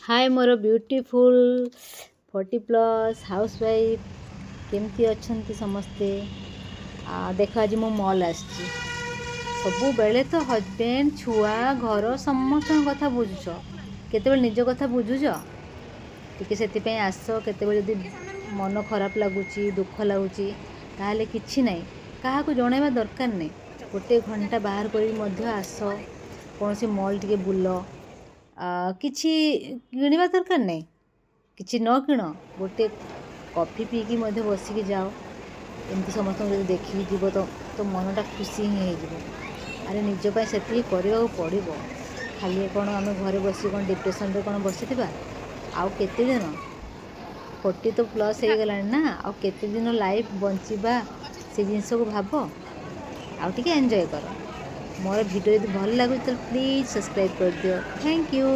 हाय more beautiful 40+ housewife केमती अच्छी समस्ते। देख आज मो मॉल आसी सबु बेले तो हजबैंड छुआ घर समस्त कथा बुझुच केते निज कथा बुझुच टिके से आस केते जदि मन खराब लगुच दुख लगुच ताहले किछि नहीं क्या जनइबा दरकार नहीं। गोटे घंटा बाहर कर आस कौन सी मॉल टिके बुल किछि किणवा दरकार नहीं किछि न किण गोटे कॉफी पीकी बसिकी जाओ एमती समस्त जो देखिकी जीव तो मनटा खुशी ही हो। अरे निजपाई से करने पड़ो खाली कौन आम घरे बस कौन डिप्रेशन रे कौन बसी आउ केते दिन 40 तो प्लस हो गला ना आउ केते दिन लाइफ बंचीबा से जिनस को भाव आउ टिके एंजॉय कर। मोर वीडियो यदि भल लगे तो प्लीज सब्सक्राइब कर दियो। Thank you.